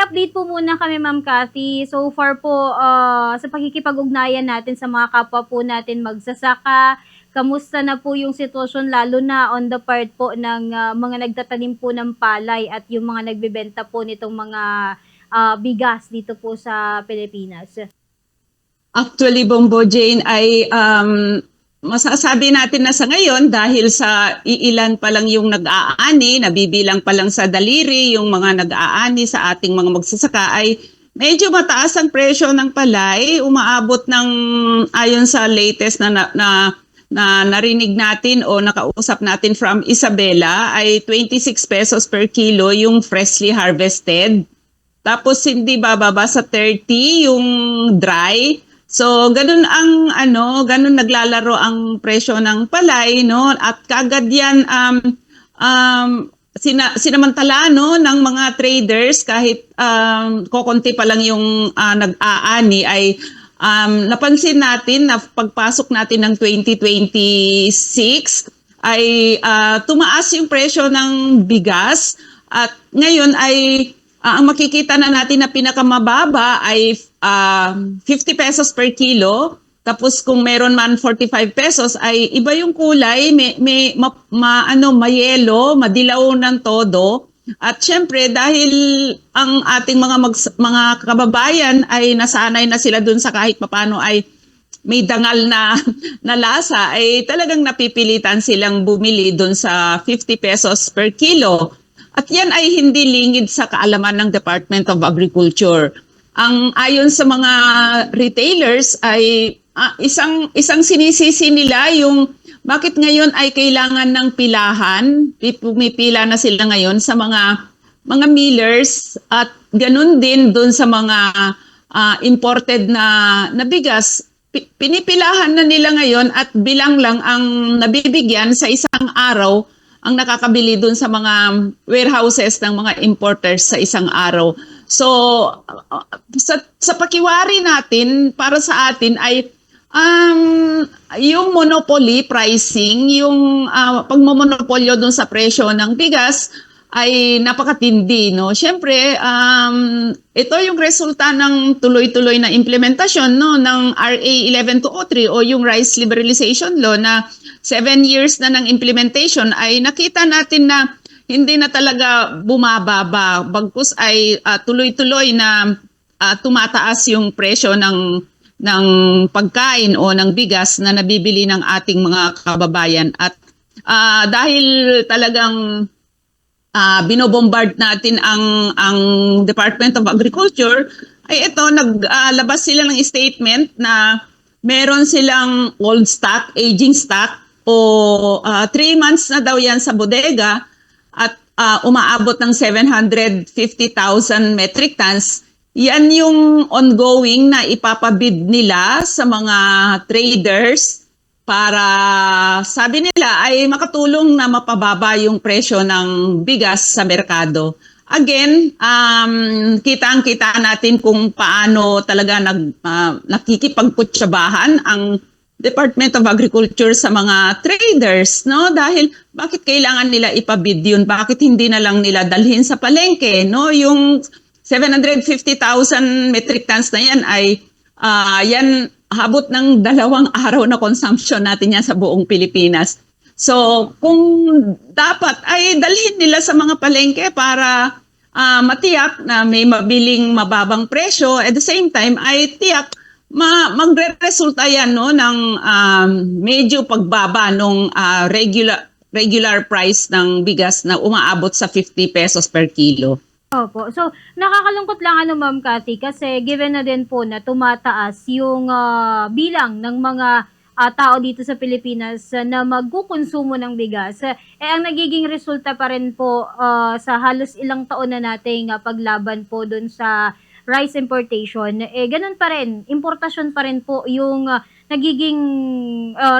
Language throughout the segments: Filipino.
update po muna kami, Ma'am Cathy. So far po, sa pakikipag-ugnayan natin sa mga kapwa po natin magsasaka, kamusta na po yung sitwasyon lalo na on the part po ng mga nagtatanim po ng palay at yung mga nagbebenta po nitong mga bigas dito po sa Pilipinas? Actually, Bombo Jane, ay masasabi natin na sa ngayon dahil sa iilan pa lang yung nag-aani, nabibilang pa lang sa daliri yung mga nag-aani sa ating mga magsasaka ay medyo mataas ang presyo ng palay, umaabot ng ayon sa latest na narinig natin o nakausap natin from Isabela ay 26 pesos per kilo yung freshly harvested. Tapos hindi bababa sa 30 yung dry. So ganun ganun naglalaro ang presyo ng palay, no? At kagad yan sinamantala, no, ng mga traders kahit kokonti pa lang yung nag-aani ay napansin natin na pagpasok natin ng 2026 ay tumaas yung presyo ng bigas at ngayon ay ang makikita na natin na pinakamababa ay 50 pesos per kilo. Tapos kung meron man 45 pesos ay iba yung kulay, mayelo, madilaw ng todo. At syempre dahil ang ating mga kababayan ay nasanay na sila dun sa kahit papano ay may dangal na lasa, ay talagang napipilitan silang bumili dun sa 50 pesos per kilo. At yan ay hindi lingid sa kaalaman ng Department of Agriculture. Ang ayon sa mga retailers ay isang sinisisi nila yung bakit ngayon ay kailangan ng pilahan. Pumipila na sila ngayon sa mga millers at ganun din doon sa mga imported na bigas. Pinipilahan na nila ngayon at bilang lang ang nabibigyan sa isang araw ang nakakabili dun sa mga warehouses ng mga importers sa isang araw. So, sa pakiwari natin, para sa atin ay yung monopoly pricing, yung pagmomonopolyo dun sa presyo ng bigas ay napakatindi, no? Siyempre, ito yung resulta ng tuloy-tuloy na implementasyon, no, ng RA 11203 o yung Rice Liberalization Law na 7 years na ng implementation ay nakita natin na hindi na talaga bumababa. Bagkus ay tuloy-tuloy na tumataas yung presyo ng pagkain o ng bigas na nabibili ng ating mga kababayan. At dahil talagang binobombard natin ang Department of Agriculture, ay ito, naglabas sila ng statement na meron silang old stock, aging stock, o 3 months na daw yan sa bodega at umaabot ng 750,000 metric tons. Yan yung ongoing na ipapabid nila sa mga traders para sabi nila ay makatulong na mapababa yung presyo ng bigas sa merkado. Again, kitang-kita natin kung paano talaga nakikipagkutsyabahan ang Department of Agriculture sa mga traders, no? Dahil bakit kailangan nila ipabid yun? Bakit hindi na lang nila dalhin sa palengke, no? Yung 750,000 metric tons na yan ay yan habot ng 2 araw na consumption natin yan sa buong Pilipinas. So, kung dapat ay dalhin nila sa mga palengke para matiyak na may mabiling mababang presyo, at the same time ay tiyak magre-resulta yan, no, ng medyo pagbaba ng regular price ng bigas na umaabot sa 50 pesos per kilo. Opo. So, nakakalungkot lang Ma'am Cathy, kasi given na din po na tumataas yung bilang ng mga tao dito sa Pilipinas na magkukonsumo ng bigas, ang nagiging resulta pa rin po sa halos ilang taon na nating paglaban po dun sa rice importation, ganun pa rin, importasyon pa rin po yung nagiging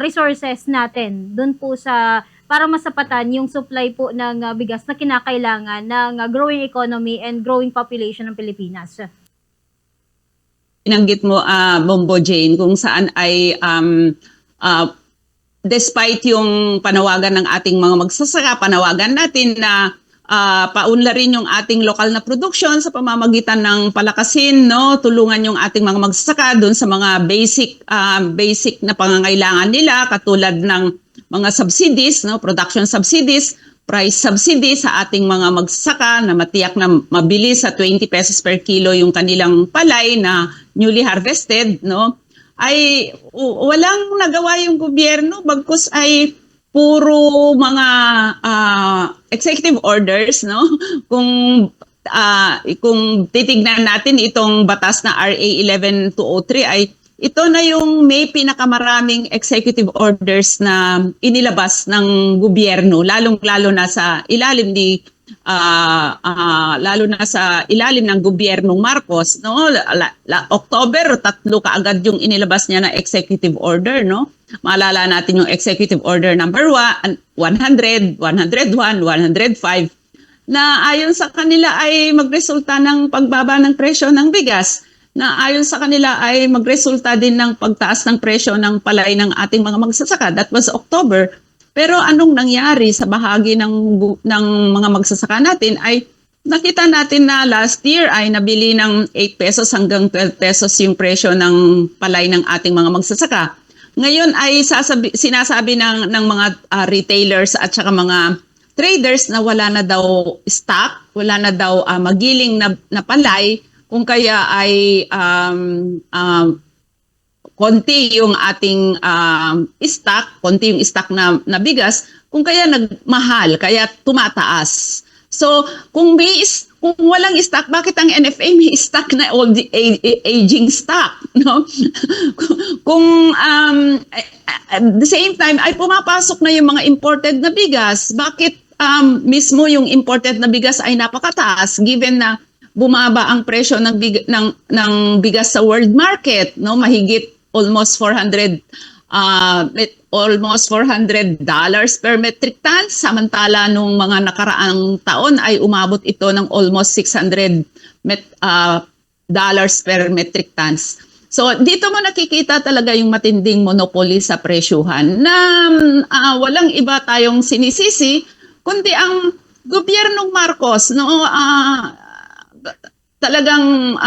resources natin dun po sa para masapatan yung supply po ng bigas na kinakailangan ng growing economy and growing population ng Pilipinas. Inanggit mo, Bombo Jane, kung saan ay despite yung panawagan ng ating mga magsasaka, panawagan natin na paunlarin yung ating lokal na production sa pamamagitan ng palakasin, no? Tulungan yung ating mga magsasaka doon sa mga basic na pangangailangan nila katulad ng mga subsidies, no? Production subsidies, price subsidies sa ating mga magsasaka na matiyak na mabili sa 20 pesos per kilo yung kanilang palay na newly harvested, no? Ay walang nagawa yung gobyerno bagkus ay puro mga executive orders, no? Kung titignan natin itong batas na RA 11203 ay ito na yung may pinakamaraming executive orders na inilabas ng gobyerno, lalong-lalo na sa ilalim ng gobyernong Marcos, no? October 3 kaagad yung inilabas niya na executive order, no? Maalala natin yung executive order number 100, 101, 105 na ayon sa kanila ay magresulta ng pagbaba ng presyo ng bigas, na ayon sa kanila ay magresulta din ng pagtaas ng presyo ng palay ng ating mga magsasaka. That was October. Pero anong nangyari sa bahagi ng mga magsasaka natin ay nakita natin na last year ay nabili ng 8 pesos hanggang 12 pesos yung presyo ng palay ng ating mga magsasaka. Ngayon ay sinasabi ng mga retailers at saka mga traders na wala na daw stock, wala na daw magiling na palay, kung kaya ay konti yung ating stock, konti yung stock na bigas, kung kaya nagmahal, kaya tumataas. So, kung walang stock, bakit ang NFA may stock na old aging stock, no? Kung at the same time ay pumapasok na yung mga imported na bigas, bakit mismo yung imported na bigas ay napakataas given na bumaba ang presyo ng bigas sa world market, no? Mahigit almost $400 per metric ton, samantala nung mga nakaraang taon ay umabot ito ng almost $600 per metric tons. So dito mo nakikita talaga yung matinding monopoly sa presyuhan na walang iba tayong sinisisi kundi ang gobyernong Marcos, no? Talagang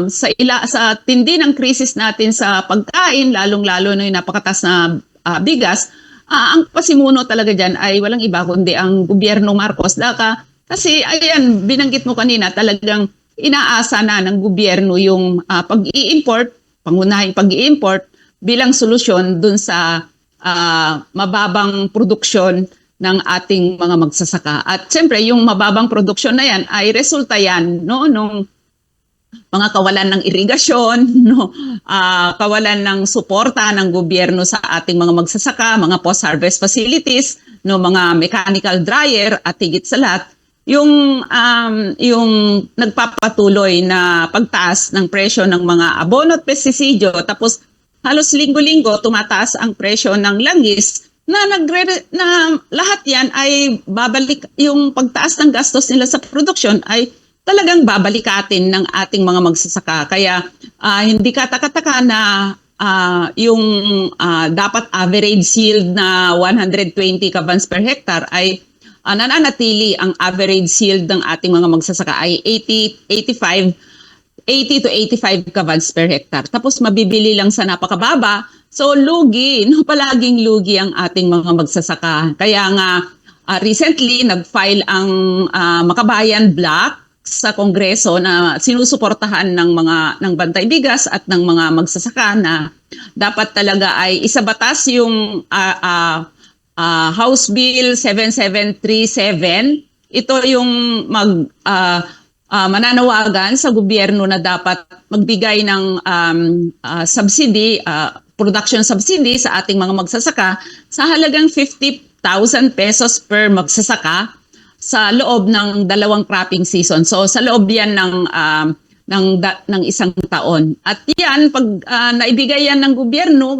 sa tindi ng krisis natin sa pagkain, lalong-lalo na yung napakataas na bigas, ang pasimuno talaga dyan ay walang iba kundi ang gobyerno Marcos. Kasi ayan, binanggit mo kanina, talagang inaasa na ng gobyerno yung pag-i-import, pangunahing pag-i-import bilang solusyon dun sa mababang produksyon ng ating mga magsasaka. At siyempre, yung mababang produksyon na yan ay resulta yan, no, nung mga kawalan ng irigasyon, no, kawalan ng suporta ng gobyerno sa ating mga magsasaka, mga post-harvest facilities, no, mga mechanical dryer at higit sa lahat, yung nagpapatuloy na pagtaas ng presyo ng mga abono at pestisidyo, tapos halos linggo-linggo tumataas ang presyo ng langis, na lahat yan ay babalik, yung pagtaas ng gastos nila sa produksyon ay talagang babalikatin ng ating mga magsasaka. Kaya hindi katakataka na yung dapat average yield na 120 kabans per hectare ay nananatili ang average yield ng ating mga magsasaka ay 80 to 85 kabans per hectare. Tapos mabibili lang sa napakababa. So lugi, no, palaging lugi ang ating mga magsasaka. Kaya nga recently nag-file ang Makabayan Block sa Kongreso na sinusuportahan ng Bantay Bigas at ng mga magsasaka na dapat talaga ay isabatas yung House Bill 7737. Ito yung mananawagan sa gobyerno na dapat magbigay ng subsidy, production subsidy sa ating mga magsasaka sa halagang 50,000 pesos per magsasaka sa loob ng 2 cropping season. So sa loob yan ng isang taon. At yan, pag naibigay yan ng gobyerno,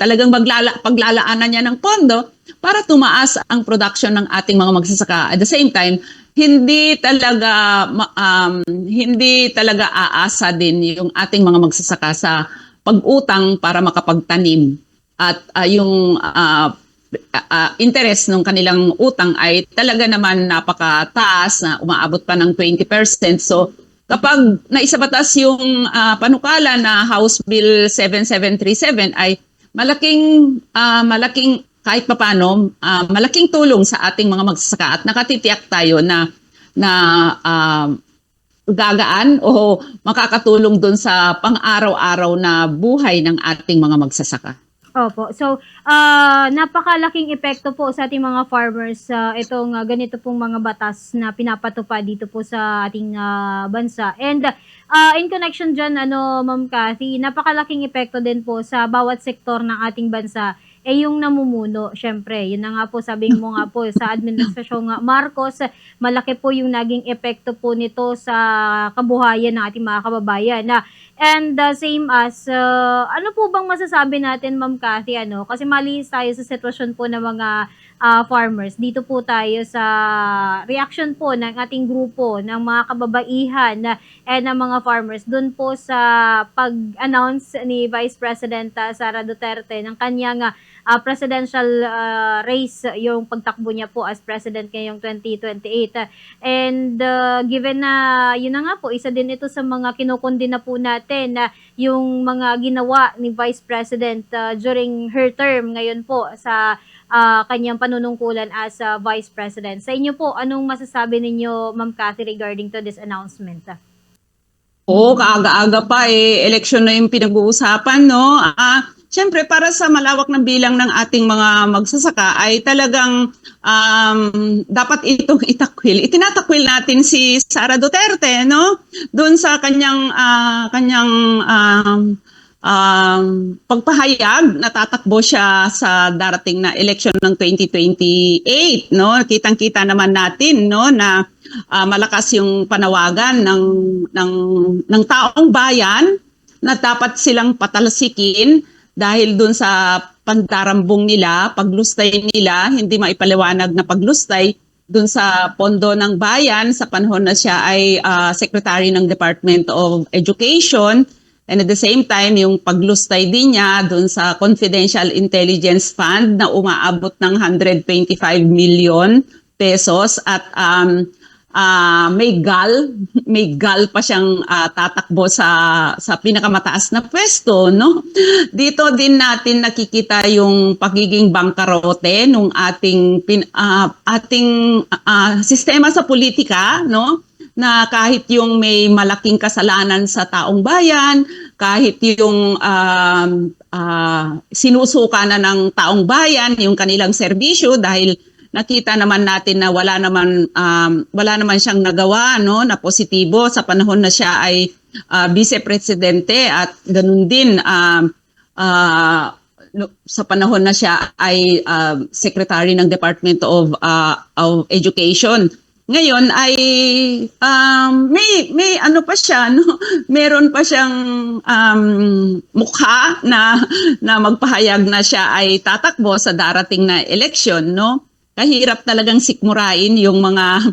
talagang paglalaanan niya ng pondo para tumaas ang production ng ating mga magsasaka. At the same time, hindi talaga aasa din yung ating mga magsasaka sa pag-utang para makapagtanim. At yung interest ng kanilang utang ay talaga naman napakataas na umaabot pa ng 20%. So kapag naisabatas yung panukala na House Bill 7737 ay malaking kahit papaano malaking tulong sa ating mga magsasaka at nakatitiyak tayo na gagaan o makakatulong doon sa pang-araw-araw na buhay ng ating mga magsasaka. Opo. So, napakalaking epekto po sa ating mga farmers sa itong ganito pong mga batas na pinapatupad dito po sa ating bansa. And in connection dyan, Ma'am Cathy, napakalaking epekto din po sa bawat sektor ng ating bansa. Yung namumuno, syempre, yun na nga po, sabi mo nga po, sa administrasyong Marcos, malaki po yung naging epekto po nito sa kabuhayan ng ating mga kababayan. And same as, ano po bang masasabi natin, Ma'am Cathy, kasi mali tayo sa sitwasyon po ng mga farmers. Dito po tayo sa reaction po ng ating grupo, ng mga kababaihan and ng mga farmers, dun po sa pag-announce ni Vice President Sara Duterte ng kanyang presidential race, yung pagtakbo niya po as president ngayong 2028. And given na yun na nga po, isa din ito sa mga kinukundina po natin na yung mga ginawa ni Vice President during her term ngayon po sa kanyang panunungkulan as Vice President. Sa inyo po, anong masasabi ninyo, Ma'am Cathy, regarding to this announcement? Oo, kaaga-aga pa eleksyon na yung pinag-uusapan, no? Siyempre, para sa malawak ng bilang ng ating mga magsasaka ay talagang dapat itong itakwil. Itinatakwil natin si Sara Duterte, no? Doon sa kanyang pagpahayag na tatakbo siya sa darating na eleksyon ng 2028, no? Kitang-kita naman natin, no, na malakas yung panawagan ng taong bayan na dapat silang patalsikin dahil dun sa pandarambong nila, paglustay nila, hindi maipaliwanag na paglustay dun sa pondo ng bayan sa panahon na siya ay Secretary ng Department of Education, and at the same time yung paglustay din niya dun sa Confidential Intelligence Fund na umaabot ng 125 million pesos at may gal pa siyang tatakbo sa pinakamataas na pwesto, no? Dito din natin nakikita yung pagiging bangkarote nung ating sistema sa politika, no? Na kahit yung may malaking kasalanan sa taong bayan, kahit yung sinusuka na ng taong bayan yung kanilang serbisyo dahil nakita naman natin na wala naman siyang nagawa, no, na positibo sa panahon na siya ay vice presidente at ganun din sa panahon na siya ay secretary ng Department of Education. Ngayon ay may ano pa siya, no? Meron pa siyang mukha na magpahayag na siya ay tatakbo sa darating na eleksyon, no? Kahirap talagang sikmurain yung mga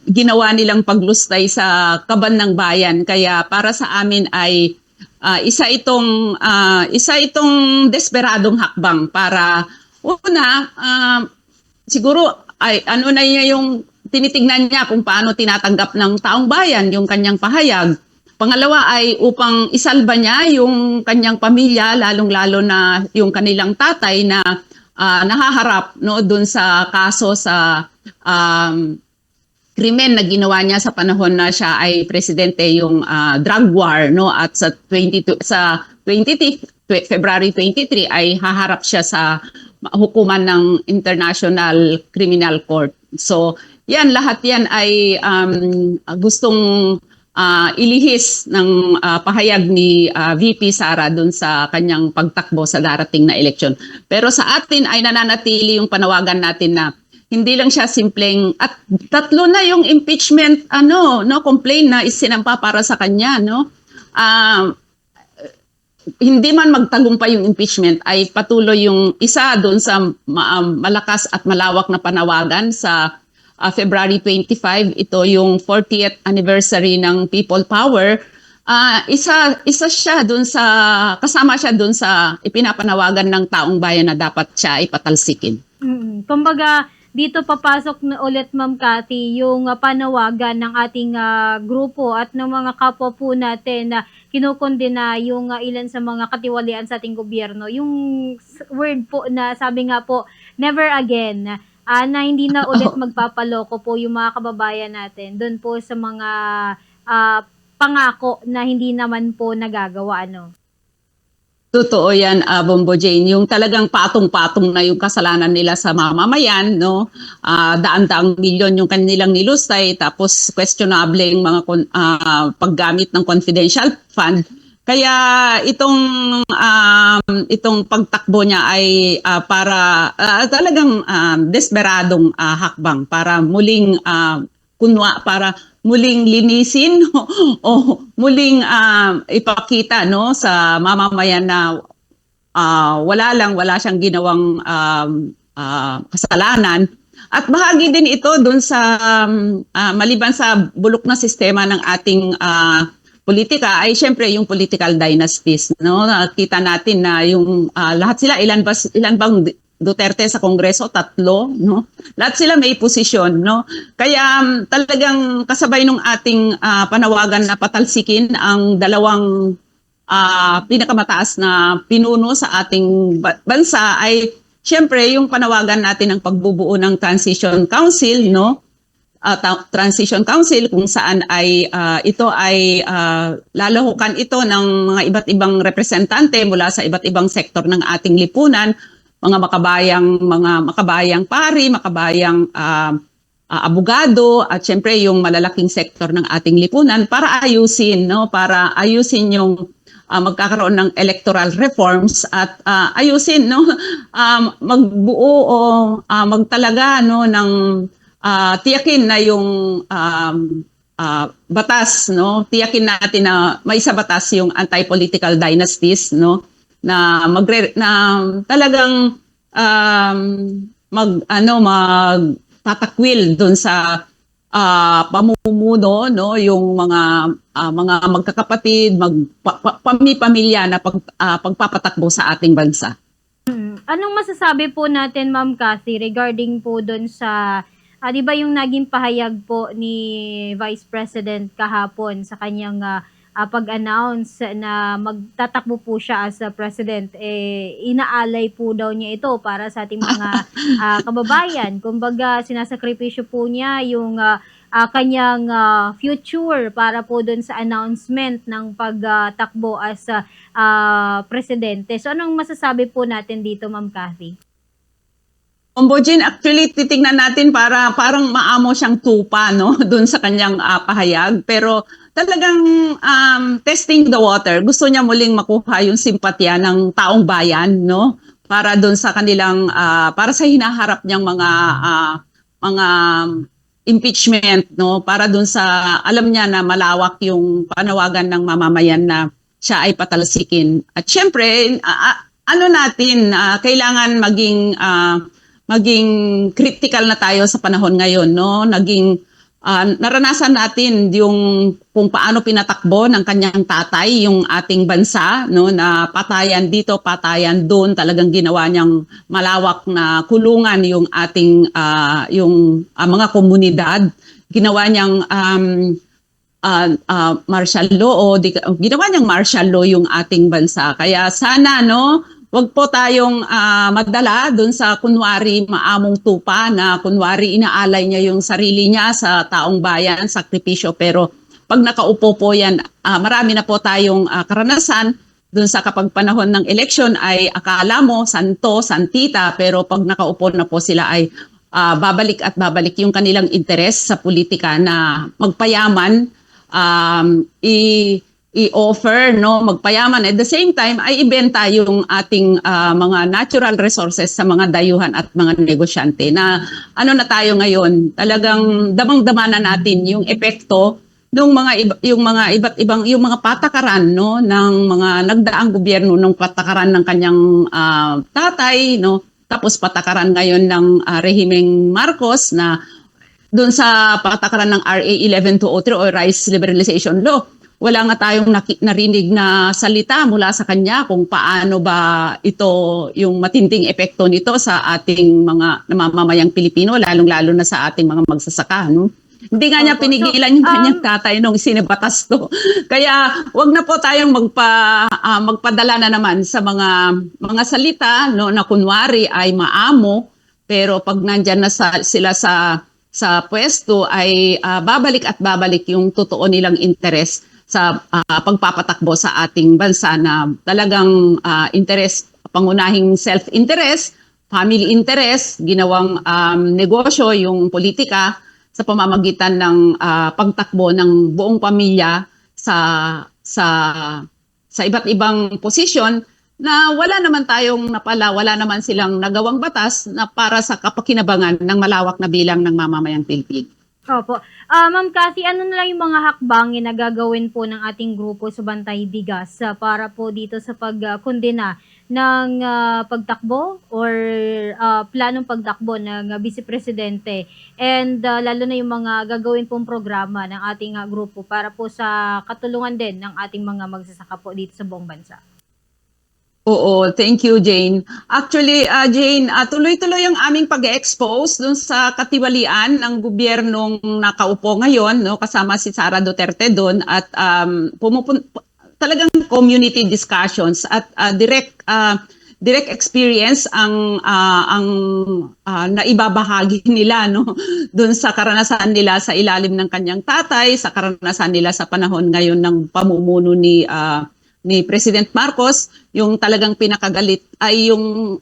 ginawa nilang paglustay sa kaban ng bayan. Kaya para sa amin ay isa itong desperadong hakbang para una siguro ay ano na niya yung tinitignan niya kung paano tinatanggap ng taong bayan yung kanyang pahayag. Pangalawa ay upang isalba niya yung kanyang pamilya, lalong-lalo na yung kanilang tatay na nahaharap, no, doon sa kaso sa krimen na ginawa niya sa panahon na siya ay presidente, yung drug war, no, at sa February 23 ay haharap siya sa hukuman ng International Criminal Court. So, lahat yan ay gustong ilihis ng pahayag ni VP Sara dun sa kanyang pagtakbo sa darating na eleksyon. Pero sa atin ay nananatili yung panawagan natin na hindi lang siya simpleng at tatlo na yung impeachment complaint na isinampa para sa kanya, no. Hindi man magtagumpay yung impeachment ay patuloy yung isa doon sa malakas at malawak na panawagan sa February 25, ito yung 40th anniversary ng People Power Isa siya dun sa, kasama siya dun sa ipinapanawagan ng taong bayan na dapat siya ay patalsikin. Kumbaga, dito papasok na ulit, Ma'am Cathy, yung panawagan ng ating grupo at ng mga kapwa po natin na kinukondena yung ilan sa mga katiwalian sa ating gobyerno. Yung word po na sabi nga po, never again, na hindi na ulit magpapaloko po yung mga kababayan natin doon po sa mga pangako na hindi naman po nagagawa, ano? Totoo yan, Bombo Jane. Yung talagang patong-patong na yung kasalanan nila sa mamamayan, no? Daan-daang milyon yung kanilang nilustay, tapos questionable yung mga paggamit ng confidential fund. Kaya itong pagtakbo niya ay para talagang desperadong hakbang para muling para muling linisin o muling ipakita, no, sa mamamayan na wala siyang ginawang kasalanan. At bahagi din ito dun sa maliban sa bulok na sistema ng ating politika ay syempre yung political dynasties, no. Nakita natin na yung lahat sila, ilan bang Duterte sa Kongreso? 3, no? Lahat sila may posisyon, no? Kaya talagang kasabay nung ating panawagan na patalsikin ang dalawang pinakamataas na pinuno sa ating bansa ay syempre yung panawagan natin ng pagbubuo ng Transition Council, no? Transition Council kung saan ay ito ay lalahukan ito ng mga iba't ibang representante mula sa iba't ibang sektor ng ating lipunan, mga makabayang pari, makabayang abogado at syempre yung malalaking sektor ng ating lipunan para ayusin, no, para ayusin yung magkakaroon ng electoral reforms at ayusin, no, magbuo o magtalaga, no, ng tiyakin na yung batas, no, tiyakin natin na may sa batas yung anti-political dynasties, no, na talagang magtatakwil doon sa pamumuno, no, yung mga magkakapatid, pamilya na pagpapatakbo sa ating bansa. Anong masasabi po natin, Ma'am Cathy, regarding po doon sa di ba yung naging pahayag po ni Vice President kahapon sa kanyang pag-announce na magtatakbo po siya as a president, inaalay po daw niya ito para sa ating mga kababayan. Kumbaga, sinasakripisyo po niya yung kanyang future para po doon sa announcement ng pagtakbo as presidente. So, anong masasabi po natin dito, Ma'am Cathy? Bombojin, actually titingnan natin parang maamo siyang tupa, no, doon sa kanyang pahayag, pero talagang testing the water. Gusto niya muling makuha yung simpatya ng taong bayan, no, para doon sa kanilang para sa hinaharap niyang mga impeachment, no, para doon sa alam niya na malawak yung panawagan ng mamamayan na siya ay patalsikin. At syempre, kailangan maging critical na tayo sa panahon ngayon, no? Naranasan natin yung kung paano pinatakbo ng kanyang tatay yung ating bansa, no, na patayan dito, patayan doon, talagang ginawa niyang malawak na kulungan yung ating mga komunidad. Ginawa niyang martial law ginawa niyang martial law yung ating bansa. Kaya sana, no, wag po tayong magdala doon sa kunwari maamong tupa na kunwari inaalay niya yung sarili niya sa taong bayan, sakripisyo. Pero pag nakaupo po yan, marami na po tayong karanasan doon sa kapag panahon ng eleksyon ay akala mo santo, santita, pero pag nakaupo na po sila ay babalik at babalik yung kanilang interes sa politika na magpayaman, i-offer, no, magpayaman, at the same time ay ibenta yung ating mga natural resources sa mga dayuhan at mga negosyante na na tayo ngayon, talagang damang-dama na natin yung epekto ng iba't ibang yung mga patakaran, no, ng mga nagdaang gobyerno, ng patakaran ng kanyang tatay, no, tapos patakaran ngayon ng rehimeng Marcos na doon sa patakaran ng RA 11203 o Rice Liberalization Law. wala nga tayong narinig na salita mula sa kanya kung paano ba ito yung matinding epekto nito sa ating mga namamayang Pilipino, lalong-lalo na sa ating mga magsasaka, no? Hindi nga niya Opo. pinigilan So, yung kanyang tatay nung sinibatas to. Kaya wag na po tayong magpadala na naman sa mga salita, no, na kunwari ay maamo, pero pag nandyan na sila sa pwesto ay babalik at babalik yung totoo nilang interes sa pagpapatakbo sa ating bansa na talagang interest, pangunahing self-interest, family interest, ginawang negosyo yung politika sa pamamagitan ng pagtakbo ng buong pamilya sa sa sa iba't ibang posisyon na wala naman tayong napala, wala naman silang nagawang batas na para sa kapakinabangan ng malawak na bilang ng mamamayang Pilipino. Opo. Ma'am Cathy, ano na lang yung mga hakbangin na gagawin po ng ating grupo sa Bantay Bigas para po dito sa pagkondena ng pagtakbo or planong pagtakbo ng Vice Presidente and lalo na yung mga gagawin pong programa ng ating grupo para po sa katulungan din ng ating mga magsasaka po dito sa buong bansa? Oo, thank you, Jane. Actually, Jane, tuloy-tuloy ang aming pag-expose dun sa katiwalian ng gobyernong nakaupo ngayon, no, kasama si Sara Duterte doon at talagang community discussions at direct experience ang naibabahagi nila, no, doon sa karanasan nila sa ilalim ng kanyang tatay, sa karanasan nila sa panahon ngayon ng pamumuno ni President Marcos. Yung talagang pinakagalit ay yung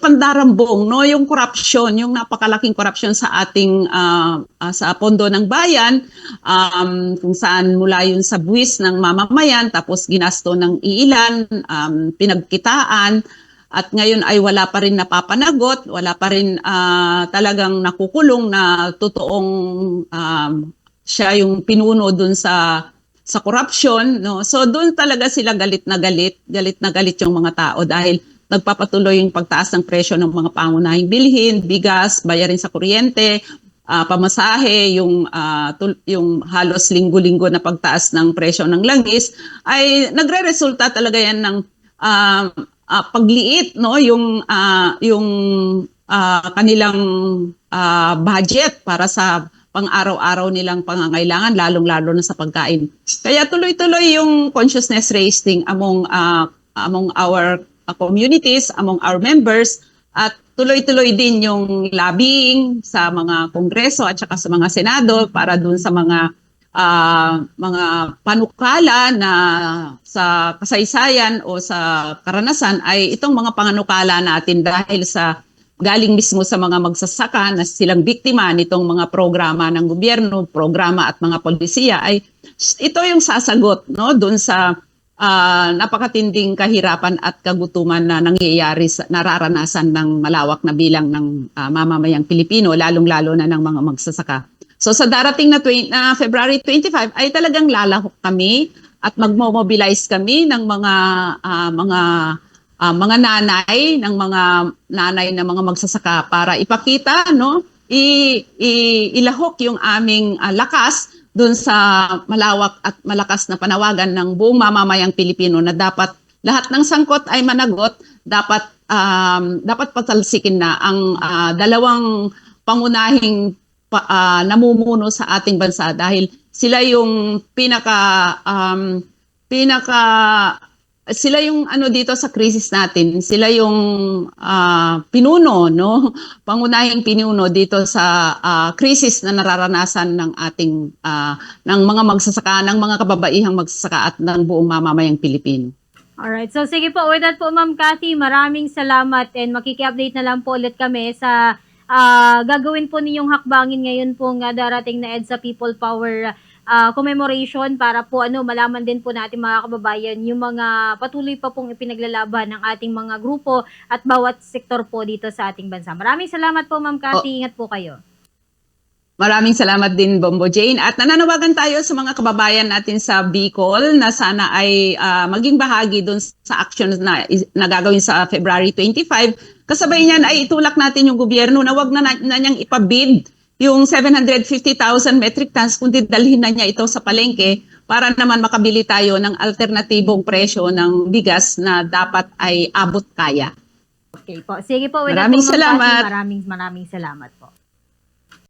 pandarambong, no, yung corruption, yung napakalaking corruption sa ating sa pondo ng bayan, kung saan mula yun sa buwis ng mamamayan, tapos ginasto ng iilan, pinagkitaan, at ngayon ay wala pa rin napapanagot, wala pa rin talagang nakukulong na totoong siya yung pinuno dun sa corruption, no? So doon talaga sila galit na galit yung mga tao dahil nagpapatuloy yung pagtaas ng presyo ng mga pangunahing bilhin, bigas, bayarin sa kuryente, pamasahe, yung halos linggo-linggo na pagtaas ng presyo ng langis, ay nagre-resulta talaga yan ng pagliit, no, yung kanilang budget para sa pang-araw-araw nilang pangangailangan, lalong-lalo na sa pagkain. Kaya tuloy-tuloy yung consciousness raising among our communities, among our members, at tuloy-tuloy din yung lobbying sa mga kongreso at saka sa mga senado para dun sa mga panukala na sa kasaysayan o sa karanasan ay itong mga panukala natin dahil sa galing mismo sa mga magsasaka na silang biktima nitong mga programa ng gobyerno, programa at mga polisiya, ay ito yung sasagot, no, doon sa napakatinding kahirapan at kagutuman na nangyayari nararanasan ng malawak na bilang ng mamamayang Pilipino, lalong-lalo na ng mga magsasaka. So sa darating na February 25 ay talagang lalahok kami at magmo-mobilize kami ng mga nanay na mga magsasaka para ipakita, no, ilahok yung aming lakas doon sa malawak at malakas na panawagan ng buong mamamayang Pilipino na dapat lahat ng sangkot ay managot, dapat patalsikin na ang dalawang pangunahing namumuno sa ating bansa dahil sila yung sila yung dito sa krisis natin, sila yung pinuno, no? Pangunahing pinuno dito sa krisis na nararanasan ng ating ng mga magsasaka, ng mga kababaihang magsasaka at ng buong mamamayang Pilipino. Alright, so sige po, with that po Ma'am Cathy, maraming salamat and makiki-update na lang po ulit kami sa gagawin po ninyong hakbangin ngayon pong darating na EDSA People Power commemoration para po malaman din po natin mga kababayan yung mga patuloy pa pong ipinaglalaban ng ating mga grupo at bawat sektor po dito sa ating bansa. Maraming salamat po Ma'am Cathy, ingat po kayo. Maraming salamat din, Bombo Jane. At nananawagan tayo sa mga kababayan natin sa Bicol na sana ay maging bahagi dun sa actions na gagawin sa February 25. Kasabay niyan ay itulak natin yung gobyerno na wag na niyang ipabid yung 750,000 metric tons, kundi dalhin na niya ito sa palengke para naman makabili tayo ng alternatibong presyo ng bigas na dapat ay abot kaya. Okay po. Sige po, with that Maraming po, Ma'am Cassie, salamat. maraming salamat po.